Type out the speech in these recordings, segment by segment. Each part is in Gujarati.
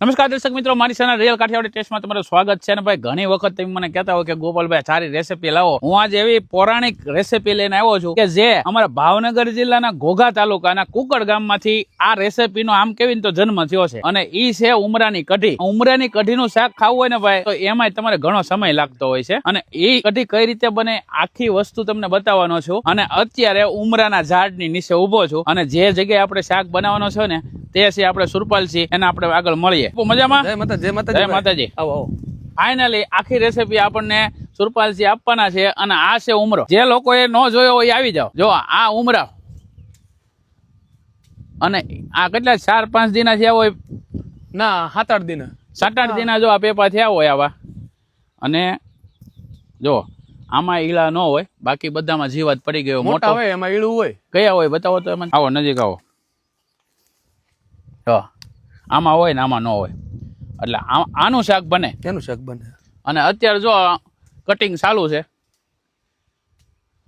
નમસ્કાર દર્શક મિત્રો, મારી ચેનલ રિયલ કાઠિયાવાડી ટેસ્ટમાં તમારું સ્વાગત છે. અને ભાઈ ઘણી વખત તમે મને કહેતા હોય કે ગોપાલભાઈ સારી રેસીપી લાવો. હું આજે એવી પૌરાણિક રેસીપી લઈને આવ્યો છું કે જે અમારા ભાવનગર જિલ્લાના ઘોઘા તાલુકાના કુકડ ગામમાંથી આ રેસીપીનો આમ કેવીને તો જન્મ થયો છે. અને ઈ છે ઉમરાની કઢી. ઉમરાની કઢીનું શાક ખાવું હોય ને ભાઈ તો એમાંય તમારે ઘણો સમય લાગતો હોય છે. અને એ કઢી કઈ રીતે બને આખી વસ્તુ તમને બતાવવાનો છું. અને અત્યારે ઉમરાના ઝાડની નીચે ઉભો છું અને જે જગ્યાએ આપણે શાક બનાવવાનો છે ને તે છે આપણે સુરપાલસિંહ. એને આપણે આગળ મળીએ. મજામાં? જય માતાજી. આવો ફાઇનલી આખી રેસીપી આપણને સુરપાલસિંહ આપવાના છે. અને આ છે ઉમરો. જે લોકોએ ન જોયો હોય આવી જાવ. જો આ ઉમરા અને આ કેટલા 4-5 દિના થયા હોય ના 7-8 દિના 7-8 દિના જો આ પેપા થયા હોય આવા. અને જો આમાં ઈળા ન હોય, બાકી બધામાં જીવાત પડી ગયો. મોટા હોય એમાં ઈળું હોય. કયા હોય બતાવો તો. એમાં આવો નજીક આવો. જો આમાં હોય ને આમાં ન હોય. એટલે આનું શાક બને. એનું શાક બને. અને અત્યારે જો કટિંગ ચાલુ છે.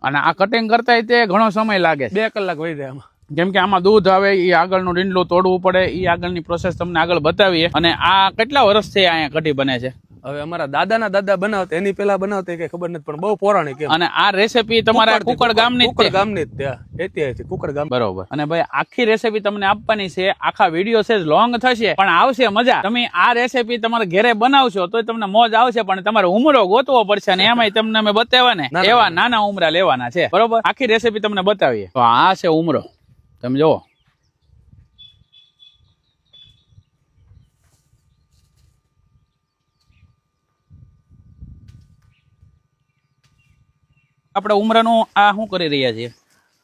અને આ કટિંગ કરતા તે ઘણો સમય લાગે. 2 કલાક વહી જાય આમાં. કેમ કે આમાં દૂધ આવે, એ આગળનું ડીંડલું તોડવું પડે, એ આગળની પ્રોસેસ તમને આગળ બતાવીએ. અને આ કેટલા વર્ષથી અહીંયા કઢી બને છે? હવે અમારા દાદાના દાદા બનાવતા, એની પેલા બનાવતા કઈ ખબર નથી, પણ બહુ પૌરાણિક. અને આ રેસીપી તમારા કુકડ ગામની જ કુકડ ગામ. બરોબર. અને ભાઈ આખી રેસીપી તમને આપવાની છે. આખા વિડીયો છે લોંગ થશે પણ આવશે મજા. તમે આ રેસીપી તમારે ઘરે બનાવશો તો તમને મોજ આવશે, પણ તમારે ઉમરો ગોતવો પડશે. અને એમાંય તમને અમે બતાવવા ને એવા નાના ઉમરા લેવાના છે. બરોબર. આખી રેસીપી તમને બતાવીએ. તો આ છે ઉમરો, તમે જુઓ. આપણે ઉમરાનું આ શું કરી રહ્યા છીએ?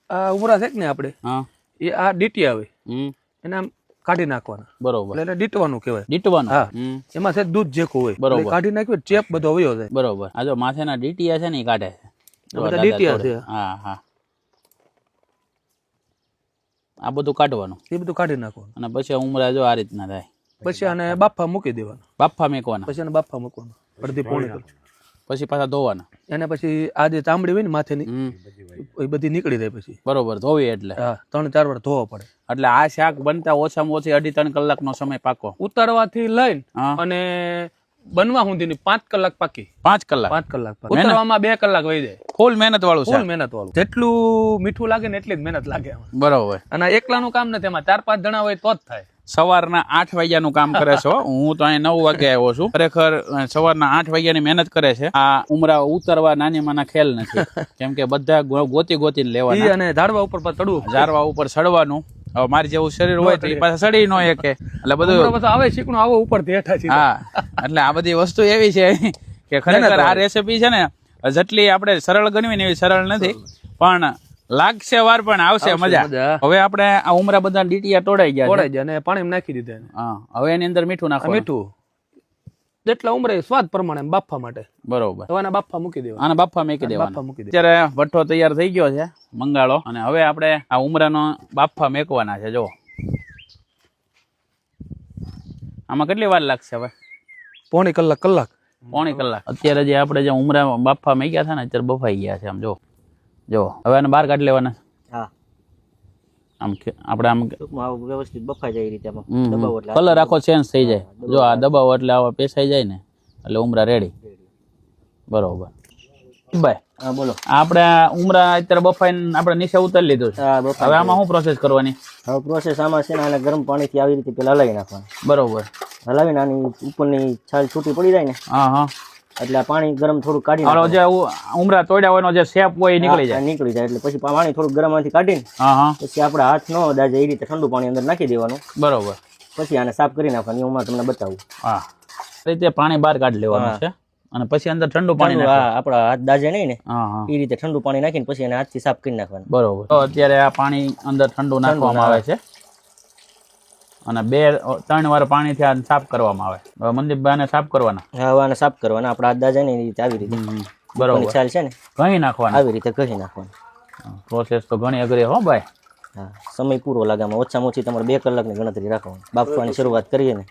આ ઉમરા છે ને આપણે, હા, એ આ ડીટી આવે એને આમ કાઢી નાખવાના. બરોબર. એટલે ડીટવાનું કહેવાય. ડીટવાનું. હા, એમાં છે દૂધ જેખું હોય. બરોબર. કાઢી નાખ્યું ચેપ બધો વયો જાય. બરોબર. આ જો માથેના ડીટીયા છે ને એ કાઢે છે. બધા ડીટીયા છે. હા હા, આ બધું કાઢવાનું. એ બધું કાઢી નાખવાનું. અને પછી ઉમરા જો આ રીતના થાય. પછી આને બાફા મૂકી દેવાના. બાફા મેકવાના. પછી આને બાફા મૂકવાના અડધી પોણી. પછી પાછા ધોવાના. એને પછી આ જે ચામડી હોય ને માથેની એ બધી નીકળી જાય પછી. બરોબર. ધોવી એટલે 3-4 વાર ધોવા પડે. એટલે આ શાક બનતા ઓછામાં ઓછી 2.5-3 કલાકનો સમય પાકો. ઉતારવાથી લઈને અને બનવા સુધીની 5 કલાક પાકી. 5 કલાક પાકી. ઉતારવામાં 2 કલાક વહી જાય. ફૂલ મહેનત વાળું છે. ફૂલ મહેનત વાળું. જેટલું મીઠું લાગે ને એટલી જ મહેનત લાગે. બરોબર. અને એકલાનું કામ નથી, એમાં 4-5 જણા હોય તો જ થાય. સવારના 8 વાગ્યાનું કામ કરે છો. હું તો અહીં 9 વાગે આવ્યો છું. ખરેખર સવારના 8 વાગ્યાની મહેનત કરે છે. આ ઉમરા ઉતરવા નાની માના ખેલ નથી. કેમ કે બધા ગોતીને લેવાના. અને ઝાડવા ઉપર ચડવું. ઝાડવા ઉપર ચડવાનું. હવે મારી જેવું શરીર હોય તો એ પાછા સડી ન શકે. એટલે બધું આવે શીખણું આવો ઉપર હેઠા છે. હા, એટલે આ બધી વસ્તુ એવી છે કે ખરેખર આ રેસીપી છે ને જેટલી આપણે સરળ ગણવી ને એવી સરળ નથી, પણ લાગશે વાર પણ આવશે મજા. હવે આપણે આ ઉમરા બધા ડીટીયા તોડાઈ ગયા અને પાણીમાં નાખી દીધા. હા, હવે એની અંદર મીઠું નાખો. મીઠું જેટલા ઉમરે સ્વાદ પ્રમાણે બાફવા માટે. બરોબર. હવે આને બાફવા મૂકી દેવા. આને બાફવા મૂકી દેવાના. અત્યારે ભઠ્ઠો તૈયાર થઈ ગયો છે, મંગાળો. અને હવે આપણે આ ઉમરાનો બાફવા મેકવાના છે. જો આમાં કેટલી વાર લાગશે? હવે પોણી કલાક. અત્યારે જે આપણે જે ઉમરા બાફવા મેક્યા હતા ને અત્યારે બફાઈ ગયા છે. આમ જો હવે આને બહાર કાઢી લેવાના. હા, આમ આપણે આમ વ્યવસ્થિત બફાઈ જાય. રીતે કલર આખો ચેન્જ થઈ જાય. જો આ દબાવો એટલે આવા પેસાઈ જાય ને એટલે ઉમરા રેડી. બરોબર. ભાઈ હા બોલો. આપણે ઉમરા અત્યારે બફાઈને આપણે નીચે ઉતારી લીધું છે. હવે આમાં શું પ્રોસેસ કરવાની? હવે પ્રોસેસ આમાં છે ને આને ગરમ પાણીથી આવી રીતે પેલા હલાવી નાખવાનું. બરોબર. હલાવીને આની ઉપરની છાલ છૂટી પડી જાય ને એટલે પાણી ગરમ થોડું કાઢી જે ઉમરા તોડ્યા હોય જે શેપ હોય નીકળી જાય. એટલે પછી પાણી થોડું ગરમ માંથી કાઢીને પછી આપણે હાથ ન દાજે એ રીતે ઠંડુ પાણી અંદર નાખી દેવાનું. બરોબર. પછી આને સાફ કરી નાખવાનું. હું તમને બતાવું. હા, રીતે પાણી બહાર કાઢી લેવાનું છે અને પછી અંદર ઠંડુ પાણી આપણા હાથ દાજે નહીં ને એ રીતે ઠંડુ પાણી નાખીને પછી એને હાથથી સાફ કરી નાખવાનું. બરોબર. તો અત્યારે આ પાણી અંદર ઠંડુ નાખવામાં આવે છે અને 2-3 વાર પાણીથી આ સાફ કરવામાં આવે. મનદીપભાઈ સાફ કરવાના. હા, આને સાફ કરવાના. આપણા હાથ દાજે ને એ રીતે આવી રીતે. બરોબર. ચાલ છે ને ઘણી નાખવાના. આવી રીતે ઘસી નાખવાનું. પ્રોસેસ તો ઘણી અઘરી હો ભાઈ. હા, સમય પૂરો લાગે. ઓછામાં ઓછી તમારે 2 કલાકની ગણતરી રાખવાની. બાફવાની શરૂઆત કરીએ ને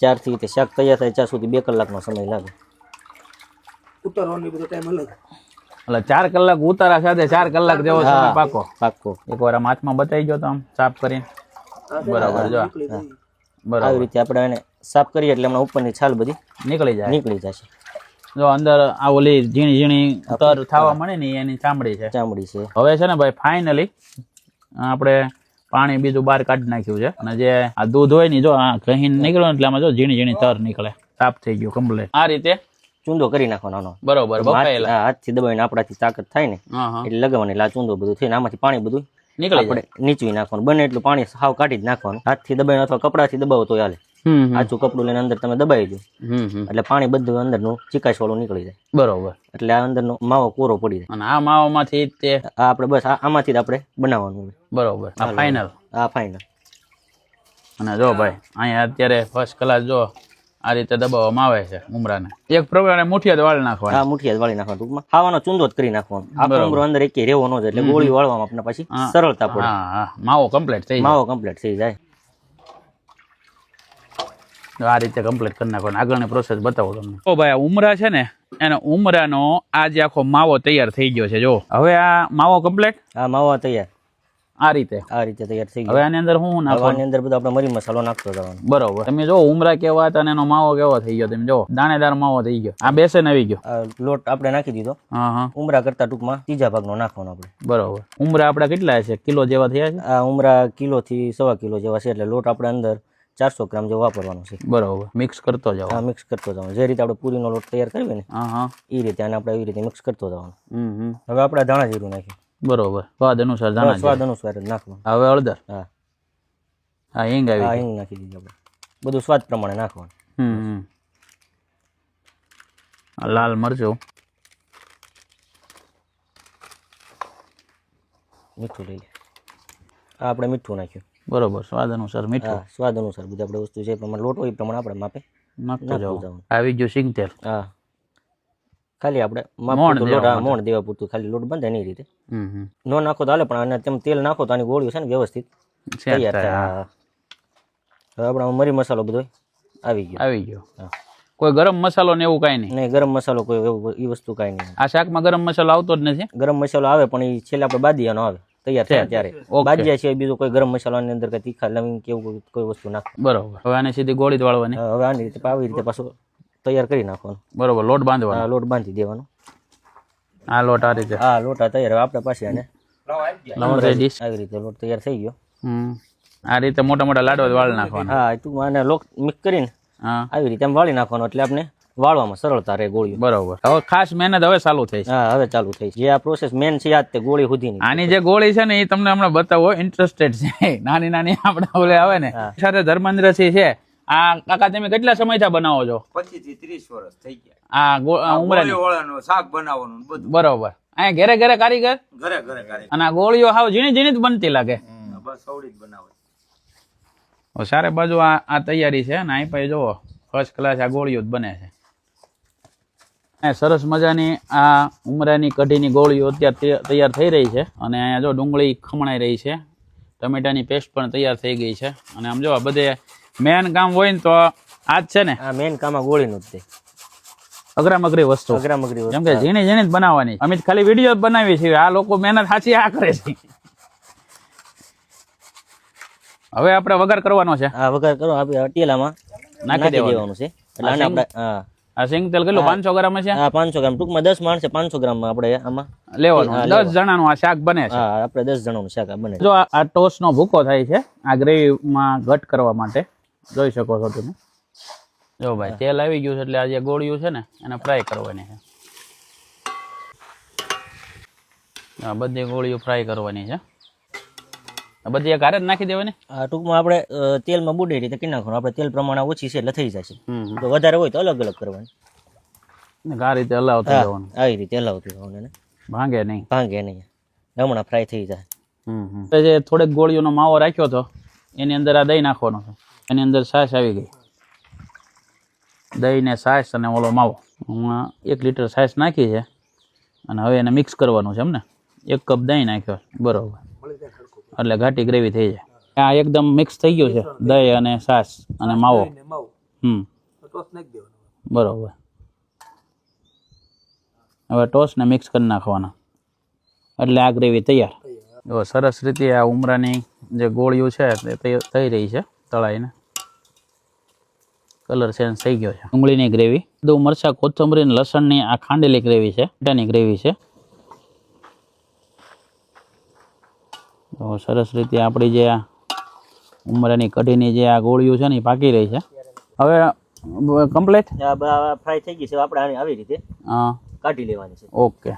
4 થી તે શાક તૈયાર થાય ત્યાં સુધી 2 કલાકનો સમય લાગે. ઉતારવાનો બધો ટાઈમ અલગ. એટલે 4 કલાક ઉતારા સાથે 4 કલાક જેવો સમય પાકો. પાકો. એકવાર આમ હાથમાં બતાવી ગયો તો આમ સાફ કરીને. બરાબર. જો બરાબર. આવી રીતે આપણે એને સાફ કરીએ એટલે હમણાં ઉપરની છાલ બધી નીકળી જાય. નીકળી જશે. જો અંદર આ ઓલી ઝીણી ઝીણી તર થવા મળે ને એની ચામડી છે. ચામડી છે. હવે છે ને ભાઈ ફાઇનલી આપણે પાણી બીજું બહાર કાઢી નાખ્યું છે અને જે આ દૂધ હોય ને જો આ કહી નીકળ્યું એટલે આમાં જો ઝીણી ઝીણી તર નીકળે. સાફ થઈ ગયું કમ્પ્લીટ. આ રીતે ચૂંદો કરી નાખવાનો. બરોબર. બફાયેલા હાથથી દબાવીને આપણાથી તાકાત થાય ને એટલે લગાવવાની. એટલે આ ચૂંદો બધું થઈને આમાંથી પાણી બધું નીકળી આપણે નીચવી નાખવાનું. બને એટલું પાણી સાવ કાઢી જ નાખવાનું. હાથથી દબાવીને અથવા કપડાથી દબાવો તો હાલે. આછું કપડું લઈને અંદર તમે દબાવી દો એટલે પાણી બધું અંદરનું ચીકાશ વાળું નીકળી જાય. બરોબર. એટલે આ અંદરનો માવો કોરો પડી જાય. અને આ માવામાંથી તે આ આપણે બસ આમાંથી જ આપણે બનાવવાનું. બરોબર. આ ફાઇનલ. આ ફાઇનલ. અને જો ભાઈ અહીંયા અત્યારે ફર્સ્ટ ક્લાસ જો આ રીતે દબાવવામાં આવે છે ઉમરાને. એક પ્રમાણે મુઠિયા વાળી નાખવાના. આ મુઠિયા વાળી નાખવાનું. ટૂંકમાં ખાવાનો ચૂંદો જ કરી નાખવાનો. આખો ઉમરો અંદર એક રેવો ન જાય એટલે ગોળી વાળવામાં આપણે પછી સરળતા પડે. હા, માવો કમ્પ્લીટ થઈ જાય. માવો કમ્પ્લીટ થઈ જાય. આ રીતે કમ્પ્લીટ કરી નાખવાનો. આગળની પ્રોસેસ બતાવો તમને. તો ભાઈ આ ઉમરા છે ને એનો ઉમરાનો આ જે આખો માવો તૈયાર થઈ ગયો છે. જો હવે આ માવો કમ્પ્લીટ. આ માવો તૈયાર આ રીતે તૈયાર થઈ ગયો. હવે આની અંદર શું નાખવાનું? આની અંદર બધો આપણે મરી મસાલો નાખતો જવાનો. બરોબર. તમે જો ઉમરા કેવા હતા અને એનો માવો કેવો થઈ ગયો. તમે જો દાણેદાર માવો થઈ ગયો. આ બેસન આવી ગયો. લોટ આપણે નાખી દીધો. હા. ઉમરા કરતા ટૂંકમાં ત્રીજા ભાગનો નાખવાનો આપણે. બરોબર. ઉમરા આપડા કેટલા છે? કિલો જેવા થયા છે? આ ઉમરા કિલો થી 1.25 કિલો જેવા છે. એટલે લોટ આપણે અંદર 400 ગ્રામ જેવો વાપરવાનો છે. બરોબર. મિક્સ કરતો જાવ. હા, મિક્સ કરતો જવાનું. જે રીતે આપણે પૂરીનો લોટ તૈયાર કરીએ ને હા એ રીતે આને આપણે એવી રીતે મિક્સ કરતો જવાનું. હવે આપણે ધાણા જીરું નાખીએ. બરોબર. સ્વાદ અનુસાર ધાણા જીરું. સ્વાદ અનુસાર જ નાખવાનું. હવે હળદર. હા. હા, હિંગ આવી. હા, હિંગ નાખી દીધી આપણે. બધું સ્વાદ પ્રમાણે નાખવાનું. લાલ મરચું. મીઠું લઈ લે. આ આપણે મીઠું નાખ્યું. બરોબર. સ્વાદ અનુસાર મીઠું. હા, સ્વાદ અનુસાર બધી આપણે વસ્તુ છે પ્રમાણે લોટ હોય એ પ્રમાણે આપણે માપે નાખતો જાવ. આવી ગયું સિંગ તેલ. હા, ખાલી આપણે મોણ દેવા પૂરતું ખાલી લોટ બંધાય નહીં રીતે. ન નાખો તો હાલે પણ આને તેમ તેલ નાખો તો આની ગોળીઓ છે ને વ્યવસ્થિત તૈયાર થાય. હવે આપણે મરી મસાલો બધો આવી ગયો. કોઈ ગરમ મસાલો ને એવું કાંઈ નહીં. ગરમ મસાલો કોઈ એવું એ વસ્તુ કાંઈ નહીં. આ શાકમાં ગરમ મસાલો આવતો જ નથી. ગરમ મસાલો આવે પણ એ છેલ્લે આપણે બાદિયાનો આવે તૈયાર થાય ત્યારે. બાદિયા સિવાય બીજો કોઈ ગરમ મસાલો આની અંદર કઈ તીખા લવિંગ કે એવું કોઈ વસ્તુ નાખ. બરોબર. હવે આને સીધી ગોળી જ વાળવાની. હવે આની રીતે આવી રીતે પાછું તૈયાર કરી નાખવાનું. બરોબર. લોટ બાંધવાનો. લોટ બાંધી દેવાનો. આ લોટ આ રીતે. હા, લોટ આ તૈયાર. આપણે પાસે આને આવી રીતે લોટ તૈયાર થઈ ગયો. આ રીતે મોટા મોટા લાડવા વાળી નાખવાના. હા, તું આને લોટ મિક્સ કરીને આવી રીતે આમ વાળી નાખવાનો એટલે આપણે વાળવામાં સરળતા રહે ગોળીઓ. બરોબર. હવે ખાસ મહેનત હવે ચાલુ થઈ છે. હા, હવે ચાલુ થઈ છે. જે આ પ્રોસેસ મેન છે આ તે ગોળી સુધીની. આની જે ગોળી છે ને એ તમને હમણાં બતાવો. ઇન્ટરેસ્ટેડ છે. નાની નાની આપણે ઓલે આવે ને સાથે ધર્મેન્દ્રસિંહ છે. આ કાકા તમે કેટલા સમયથી બનાવો છો? 25 થી 30 વર્ષ થઈ ગયા. આ ઉમરાની ગોળીઓળાનું શાક બનાવવાનું બધું. બરોબર. અહીંયા ઘરે ઘરે કારીગર. ઘરે કારીગર. અને આ ગોળીઓ હાવ ઝીણી ઝીણી જ બનતી લાગે. બસ આવડી જ બનાવે. સારે બાજુ આ તૈયારી છે ને અહીં પછી જુઓ ફર્સ્ટ ક્લાસ આ ગોળીઓ જ બને છે. સરસ મજાની આ ઉમરાની કઢીની ગોળીઓ અત્યારે તૈયાર થઈ રહી છે. અને અહીંયા જો ડુંગળી ખમણાઈ રહી છે. ટમેટાની પેસ્ટ પણ તૈયાર થઈ ગઈ છે. અને આમ જો બધે મેન કામ હોય ને તો આ જ છે ને. આ મેન કામ આ ગોળીનું જ છે. અઘરામઘરી વસ્તુ. જેમ કે ઝીણી ઝીણી જ બનાવવાની. અમે ખાલી વિડીયો જ બનાવીએ છીએ. આ લોકો મહેનત સાચી આ કરે છે. હવે આપણે વઘાર કરવાનો છે. આ વઘાર કરો. આપણે તેલામાં નાખી દેવાનું છે. એટલે આને આપણે આ સિંગ તેલ કેટલું? 500 ગ્રામ છે. હા, 500 ગ્રામ. ટૂંકમાં 10 માણસે 500 ગ્રામ આપણે આમાં લેવાનું. 10 જણાનું આ શાક બને છે. હા, આપણે 10 જણાનું શાક બને. જો આ ટોસ નો ભૂકો થાય છે આ ગ્રેવીમાં ઘટ કરવા માટે. જોઈ શકો છો તમે. જો ભાઈ તેલ આવી ગયું છે એટલે આ જે ગોળીઓ છે ને એને ફ્રાય કરવાની છે. આ બધી ગોળીઓ ફ્રાય કરવાની છે. બધી એક હારે જ નાખી દેવાની. ટૂંકમાં આપણે તેલમાં બુડે રીતે કરી નાખવાનું. આપણે તેલ પ્રમાણે ઓછી છે એટલે થઈ જશે. તો વધારે હોય તો અલગ અલગ કરવાની. આ રીતે હલાવતું જવાનું. આવી રીતે હલાવતું જવાનું. ભાંગે નહીં. હમણાં ફ્રાય થઈ જાય. જે થોડેક ગોળીઓનો માવો રાખ્યો હતો એની અંદર આ દહીં નાખવાનો છે. એની અંદર છાશ આવી ગઈ. દહીં ને છાશ અને ઓલો માવો. હું 1 લીટર છાશ નાખી છે અને હવે એને મિક્સ કરવાનું છે. એમને 1 કપ દહીં નાખ્યો. બરોબર. એટલે ઘાટી ગ્રેવી થઈ જાય. આ એકદમ મિક્સ થઈ ગયું છે દહીં અને છાશ અને માવો. બરોબર. હવે ટોસને મિક્સ કરી નાખવાના એટલે આ ગ્રેવી તૈયાર. જો સરસ રીતે આ ઉમરાની જે ગોળીઓ છે તે થઈ રહી છે તળાઈને. કલર ચેન્જ થઈ ગયો છે. ડુંગળીની ગ્રેવી, બધું મરચાં, કોથમરી અને લસણની આ ખાંડેલી ગ્રેવી છે, બટાની ગ્રેવી છે. તો સરસ રીતે આપણી જે આ ઉમરાની કઢીની જે આ ગોળીઓ છે ને એ પાકી રહી છે. હવે કમ્પ્લીટ ફ્રાય થઈ ગઈ છે. આપણે આને આવી રીતે કાઢી લેવાની છે. ઓકે.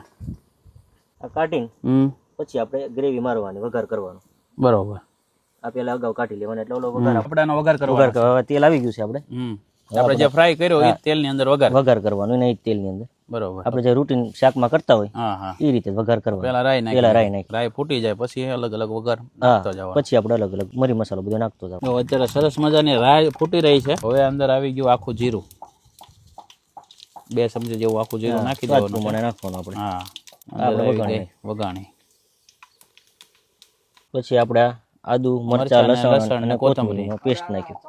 આ કાઢીને પછી આપણે ગ્રેવી મારવાની, વઘાર કરવાનો. બરોબર. આ પેલા અગાઉ કાઢી લેવાનો એટલે ઓલો વઘાર આપણાનો વઘાર કરવાનો. તેલ આવી ગયું છે આપણે જે ફ્રાય કર્યો એ તેલની અંદર વઘાર કરવાનો ને એ તેલની અંદર. બરોબર. આપણે જે રૂટીન શાકમાં કરતા હોય એ રીતે વઘાર કરવાનો. પેલા રાઈ નાખી, રાઈ ફૂટી જાય પછી અલગ અલગ વઘાર નાખતો જવાનો. પછી આપણે અલગ અલગ મરી મસાલો બધો નાખતો જવાનો. અત્યારે સરસ મજાની રાઈ ફૂટી રહી છે. હવે અંદર આવી ગયું આખું જીરું, 2 ચમચી જેવું આખું જીરું નાખી દેવાનું. મને નાખવાનું આપણે. હા, વઘાણી. પછી આપણે આદુ, મરચાં, લસણ અને કોથમરીનો પેસ્ટ નાખ્યો.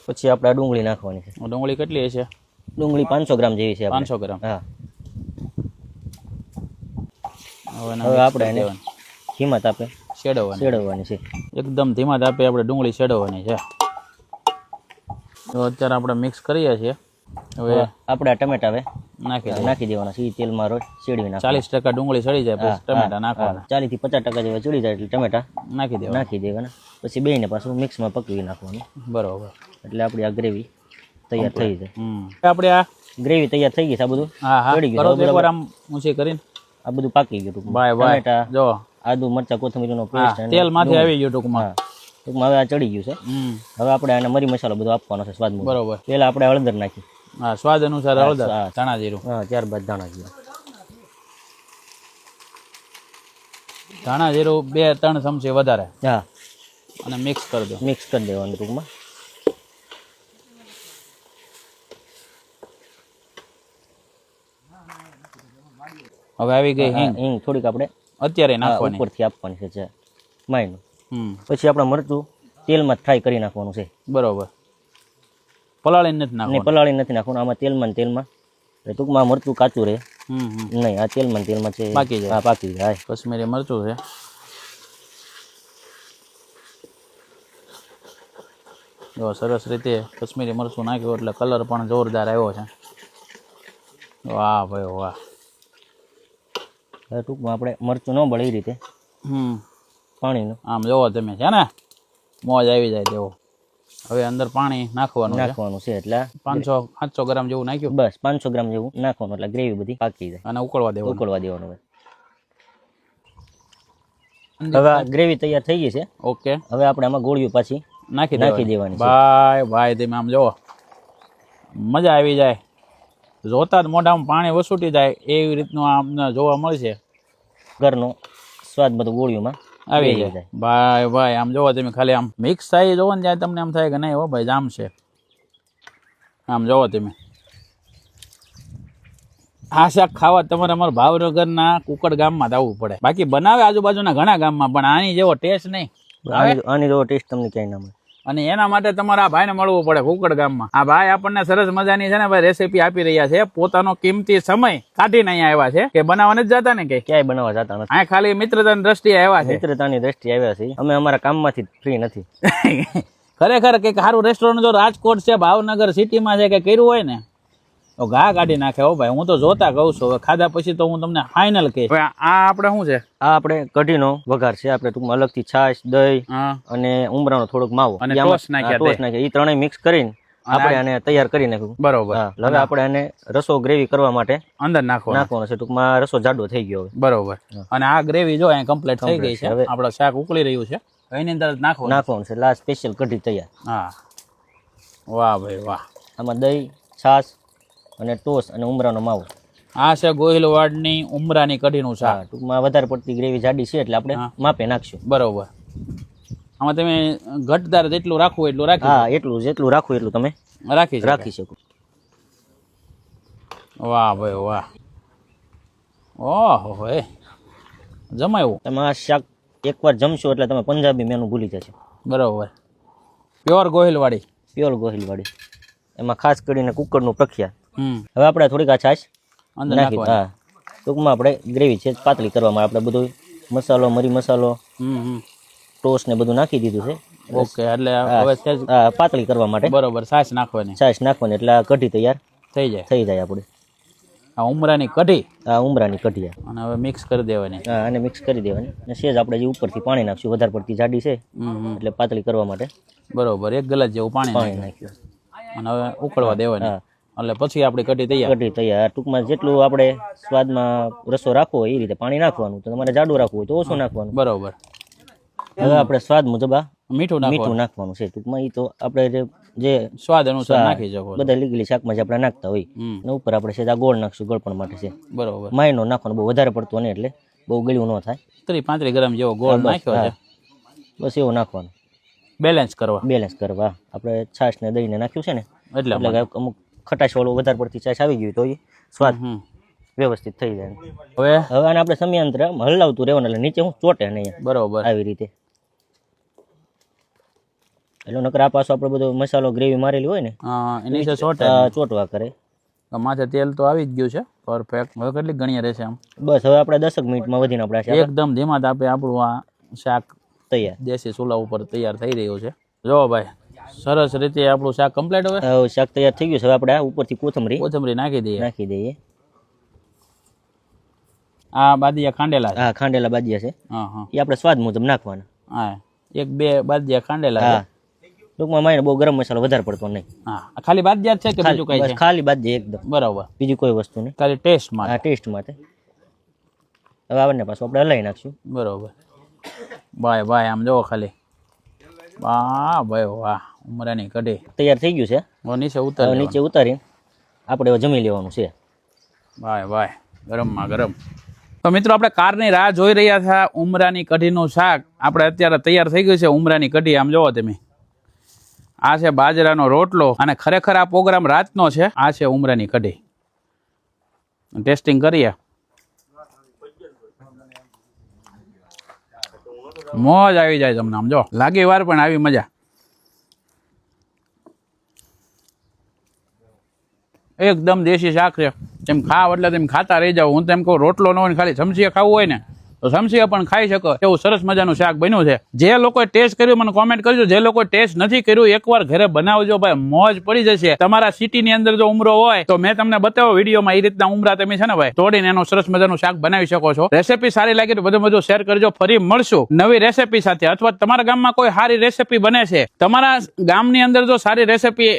પછી આપણે ડુંગળી નાખવાની છે. ડુંગળી કેટલી છે? ડુંગળી 500 ગ્રામ જેવી છે. 500 ગ્રામ. હા. હવે આપણે એને ધીમા તાપે શેડવવાની છે. એકદમ ધીમા તાપે આપણે ડુંગળી શેડવવાની છે. તો અત્યારે આપણે મિક્સ કરીએ છીએ. હવે આપણે આ ટમેટા હવે નાખી દેવાના છે. તેલમાં રોજ શેડવી નાખવાના. 40% ડુંગળી સડી જાય પછી ટમેટા નાખવાના. 40 થી 50% જેવા ચડી જાય એટલે ટમેટા નાખી દેવાના. પછી બેયને પાછું મિક્સમાં પકવી નાખવાનું. બરોબર. એટલે આપણી આ ગ્રેવી તૈયાર થઈ જાય. આપણે આ ગ્રેવી તૈયાર થઈ ગઈ છે. આ બધું ચડી ગયું. એકવાર આમ ઊંચી કરીને આ બધું પાકી ગયું. ટમેટા, જો આદુ, મરચા, કોથમીરનો પેસ્ટ તેલ માંથી આવી ગયું ટૂંકમાં. હવે આ ચડી ગયું છે. હવે આપણે આને મરી મસાલો બધો આપવાનો છે સ્વાદ મુજબ. બરોબર. પેલા આપણે હળદર નાખી. હા, સ્વાદ અનુસાર હળદર, ધાણા જીરું. હા, ત્યારબાદ ધાણા જીરું. ધાણા જીરું 2-3 ચમચી વધારે. હા. અને મિક્સ કરી દો. મિક્સ કરી દેવાનું ટૂંકમાં. હવે આવી ગઈ હિંગ. થોડીક આપણે અત્યારે નાખવાની, ઉપરથી આપવાની છે માયનું. પછી આપણે મરચું તેલમાં ફ્રાય કરી નાખવાનું છે. બરોબર. પલાળી નથી નાખવાનું. પલાળી નથી નાખવાનું. આમાં તેલમાં ટૂંકમાં મરચું કાચું રહે નહીં. આ તેલમાં છે પાકી જાય. હા, પાકી જાય. કશ્મીરી મરચું છે. જો સરસ રીતે કશ્મીરી મરચું નાખ્યું એટલે કલર પણ જોરદાર આવ્યો છે. વાહ ભાઈ વાહ. ટૂંકમાં આપણે મરચું ન બળે એ રીતે પાણીનું આમ જોવો તમે, છે ને મોજ આવી જાય તેવો. હવે અંદર પાણી નાખવાનું છે. એટલે 500-700 ગ્રામ જેવું નાખ્યું. બસ 500 ગ્રામ જેવું નાખવાનું એટલે ગ્રેવી બધી પાકી જાય. અને ઉકળવા દેવાનું. હવે ગ્રેવી તૈયાર થઈ ગઈ છે. ઓકે. હવે આપણે આમાં ગોળીઓ પાછી નાખી દેવાની. ભાઈ તમે આમ જોવો, મજા આવી જાય. જોતા જ મોઢામાં પાણી વસૂટી જાય એવી રીતનું આમને જોવા મળશે. ઘરનો સ્વાદ બધું ગોળીઓમાં આવી જાય. ભાઈ આમ જોવો તમે, ખાલી આમ મિક્સ થાય જોવો ને, જાય તમને આમ થાય કે નહીં હો ભાઈ જામ છે. આમ જોવો તમે, આ શાક ખાવા તમારે અમારા ભાવનગરના કુકડ ગામમાં જ આવવું પડે. બાકી બનાવે આજુબાજુના ઘણા ગામમાં, પણ આની જેવો ટેસ્ટ નહીં. આની જેવો ટેસ્ટ તમને ક્યાંય ના મળે. અને એના માટે તમારે આ ભાઈને મળવું પડે કુકડ ગામમાં. આ ભાઈ આપણને સરસ મજાની છે ને ભાઈ રેસીપી આપી રહ્યા છે. પોતાનો કિંમતી સમય કાઢીને અહીંયા આવ્યા છે. કે બનાવવા નથી જતા ને? કે ક્યાંય બનાવવા જતા નથી. આ ખાલી મિત્રતાની દ્રષ્ટિએ આવ્યા છે. મિત્રતાની દ્રષ્ટિએ આવ્યા છે. અમે અમારા કામમાંથી ફ્રી નથી. ખરેખર કે સારું રેસ્ટોરન્ટ જો રાજકોટ છે, ભાવનગર સિટીમાં છે, કે કર્યું હોય ને તો ઘા કાઢી નાખે હો ભાઈ. હું તો જોતા કહું છું. ખાધા પછી તો હું તમને ફાઇનલ કહીશ. આ આપણે શું છે? આ આપણે કઢીનો વઘાર છે. આપણે ટૂંકમાં અલગથી છાશ, દહીં અને ઉમરાનો થોડોક માવો અને ટોસ નાખ્યા. એ ત્રણેય મિક્સ કરીને આપણે આને તૈયાર કરી નાખ્યું. બરોબર. હવે આપણે આને રસો ગ્રેવી કરવા માટે અંદર નાખવાનો છે. ટૂંકમાં રસો જાડો થઈ ગયો. બરોબર. અને આ ગ્રેવી જો અહીં કમ્પ્લીટ થઈ ગઈ છે. હવે આપણો શાક ઉકળી રહ્યું છે. એની અંદર નાખવાનું છે. લાસ્ટ સ્પેશિયલ કઢી તૈયાર. હા, વાહ ભાઈ વાહ. આમાં દહીં, છાશ અને ટોસ અને ઉમરાનો માવો. આ છે ગોહિલવાડની ઉમરાની કઢીનું શાક. ટૂંકમાં વધારે પડતી ગ્રેવી જાડી છે એટલે આપણે માપે નાખશું. બરોબર. આમાં તમે ઘટદાર જેટલું રાખવું એટલું રાખી. હા, જેટલું રાખવું એટલું તમે રાખી શકો. વાહ ભાઈ વાહ. ઓહો હે, જમાયું. તમે આ શાક એકવાર જમશો એટલે તમે પંજાબી મેનુ ભૂલી જશો. બરોબર. પ્યોર ગોહિલવાડી. એમાં ખાસ કરીને કુકરનું પ્રખ્યાત. હવે આપણે થોડીક આ છાશ અંદર નાખી. ટૂંકમાં આપણે ગ્રેવી છે પાતળી કરવામાં આપણે બધું મસાલો મરી મસાલો ટોસ ને બધું નાખી દીધું છે. ઓકે, એટલે હવે સહેજ પાતળી કરવા માટે બરોબર છાશ નાખવાની, છાશ નાખવાની એટલે આ કઢી તૈયાર થઈ જાય આપણે. આ ઉમરાની કઢી, આ ઉમરાની કઢી અને હવે મિક્સ કરી દેવાની. હા, આને મિક્સ કરી દેવાની અને સેજ આપણે જે ઉપરથી પાણી નાખશું, વધારે પડતી જાડી છે એટલે પાતળી કરવા માટે બરોબર 1 ગ્લાસ જેવું પાણી નાખ્યું અને હવે ઉકળવા દેવાની, એટલે પછી આપણી કઢી તૈયાર. કઢી તૈયાર. ટૂંકમાં જેટલું આપણે સ્વાદમાં રસો રાખવો હોય એ રીતે પાણી નાખવાનું, તો તમારે જાડું રાખવું હોય તો ઓછું નાખવાનું. બરોબર. હવે આપણે સ્વાદ મુજબ આ મીઠું નાખવાનું છે. ટૂંકમાં એ તો આપણે જે સ્વાદ અનુસાર નાખી શકો. બધા લીગલી શાકમાં જે આપણે નાખતા હોય ને ઉપર આપણે સીધા ગોળ નાખશું, ગળપણ માટે છે. બરોબર. માયનો નાખવાનો, બહુ વધારે પડતો નહીં એટલે બહુ ગળ્યું ન થાય. 35 ગ્રામ જેવો ગોળ નાખ્યો છે, બસ એવું નાખવાનું. બેલેન્સ કરવા આપણે છાશ ને દહીં ને નાખ્યું છે ને એટલે અમુક ખટાશ વાળું વધારે પડતી છાશ આવી ગયું તો એ સ્વાદ વ્યવસ્થિત થઈ જાય. હવે આને આપણે સમયાંતરે હલાવતું રહેવાનું એટલે નીચે હું ચોટે નહીં. બરોબર. આવી રીતે એટલે નકર આ પાછો આપણે બધો મસાલો ગ્રેવી મારેલી હોય ને એની ચોટવા કરે. માથે તેલ તો આવી જ ગયું છે, પરફેક્ટ. હવે કેટલી ગણ્યા રહેશે આમ? બસ હવે આપણે 10 મિનિટમાં વધીને આપણે એકદમ ધીમા તાપે આપણું આ શાક તૈયાર દેશી ચૂલા ઉપર તૈયાર થઈ રહ્યું છે. જો ભાઈ સરસ રીતે આપણું શાક કમ્પ્લીટ. હવે શાક તૈયાર થઈ ગયું છે. હવે આપણે આ ઉપરથી કોથમરી નાખી દઈએ. આ બાદિયા ખાંડેલા, હા ખાંડેલા બાદિયા છે. એ આપણે સ્વાદ મુજબ નાખવાના. હા, 1-2 બાદિયા ખાંડેલા. ટૂંકમાં માઈને બહુ ગરમ મસાલો વધારે પડતો નહીં. હા, ખાલી બાદિયા છે કે બીજું કઈ છે? ખાલી બાદિયા એકદમ. બરાબર, બીજી કોઈ વસ્તુ નહીં, ખાલી ટેસ્ટ માટે. ટેસ્ટ માટે. હવે આવને પાછું આપણે હલાવી નાખશું. બરોબર. ભાઈ આમ જોવો ખાલી. વાહ ભાઈ વાહ, ઉમરાની કઢી તૈયાર થઈ ગયું છે. નીચે ઉતારી આપણે હવે જમી લેવાનું છે. ભાઈ ગરમમાં ગરમ. તો મિત્રો આપણે કારની રાહ જોઈ રહ્યા હતા. ઉમરાની કઢીનું શાક આપણે અત્યારે તૈયાર થઈ ગયું છે. ઉમરાની કઢી આમ જોવો તમે. આ છે બાજરાનો રોટલો અને ખરેખર આ પ્રોગ્રામ રાતનો છે. આ છે ઉમરાની કઢી. ટેસ્ટિંગ કરીએ. મોજ આવી જાય તમને આમ જો. લાગી વાર પણ આવી મજા. એકદમ દેશી શાક છે. તેમ ખાવ એટલે તેમ ખાતા રહી જાવ. હું તેમ કહું રોટલો ન હોય ખાલી સમસીએ ખાવું હોય ને તો સમસીએ પણ ખાઈ શકો એવું સરસ મજાનું શાક બન્યું છે. જે લોકોએ ટેસ્ટ કર્યું મને કોમેન્ટ કરજો. જે લોકોએ ટેસ્ટ નથી કર્યું એકવાર ઘરે બનાવજો ભાઈ, મોજ પડી જશે. તમારા સિટીની અંદર જો ઉમરો હોય તો મેં તમને બતાવ્યો વિડીયોમાં એ રીતના ઉમરા તમે છે ને ભાઈ તોડીને એનું સરસ મજાનું શાક બનાવી શકો છો. રેસીપી સારી લાગી તો બધું શેર કરજો. ફરી મળશું નવી રેસીપી સાથે. અથવા તમારા ગામમાં કોઈ સારી રેસીપી બને છે, તમારા ગામની અંદર જો સારી રેસીપી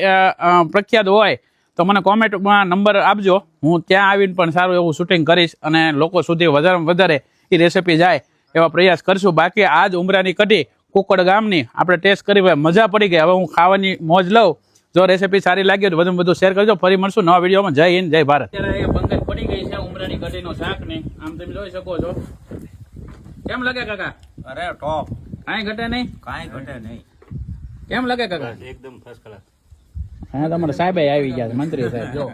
પ્રખ્યાત હોય તો મને કોમેન્ટમાં નંબર આપજો. હું ત્યાં આવીને પણ સારું એવું શૂટિંગ કરીશ અને લોકો સુધી વધારેમાં વધારે એ રેસીપી જાય એવા પ્રયાસ કરશું. બાકી આજ ઉમરાની કઢી કુકડ ગામની આપણે ટેસ્ટ કરી ભાઈ મજા પડી ગઈ. હવે હું ખાવાની મોજ લઉં. જો રેસીપી સારી લાગી તો બધું શેર કરજો. ફરી મળશું નવા વિડીયોમાં. જય હિન્દ, જય ભારત. અત્યારે એ બંગત પડી ગઈ છે ઉમરાની કઢીનો શાક ને આમ તમે જોઈ શકો છો. કેમ લાગે કાકા? અરે ટોપ. કાંઈ ઘટે નહીં. કેમ લાગે કાકા? એકદમ ફર્સ્ટ ક્લાસ. હા, તમારા સાહેબ આવી ગયા, મંત્રી સાહેબ જો.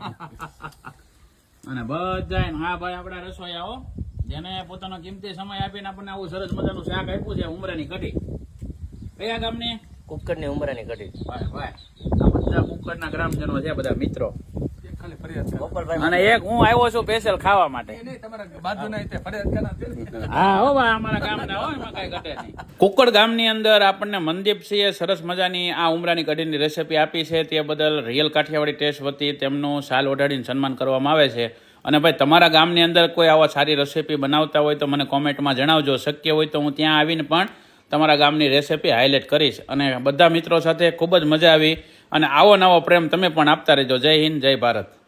અને બધા હા ભાઈ આપડા રસોઈયાઓ જેને પોતાનો કિંમતી સમય આપીને આપણને આવું સરસ મજાનું શાક આપ્યું છે. ઉમરાની કઢી. કયા ગામની? કુકડની ઉમરાની કઢી. ભાઈ આ બધા કુકડના ગ્રામજનો છે, બધા મિત્રો. અને એક હું આવ્યો છું સ્પેશિયલ ખાવા માટે. હા હો ભાઈ, અમારા ગામના હોય એમાં કઈ ઘટે નહીં. કુકડ ગામની અંદર આપણને મનદીપસિંહે સરસ મજાની આ ઉમરાની કઢીની રેસીપી આપી છે. તે બદલ રિયલ કાઠિયાવાડી ટેસ્ટ વતી તેમનું શાલ ઓઢાડીને સન્માન કરવામાં આવે છે. અને ભાઈ તમારા ગામની અંદર કોઈ આવા સારી રેસીપી બનાવતા હોય તો મને કોમેન્ટમાં જણાવજો. શક્ય હોય તો હું ત્યાં આવીને પણ તમારા ગામની રેસીપી હાઇલાઇટ કરીશ. અને બધા મિત્રો સાથે ખૂબ જ મજા આવી. અને આવો નવો પ્રેમ તમે પણ આપતા રહેજો. જય હિન્દ, જય ભારત.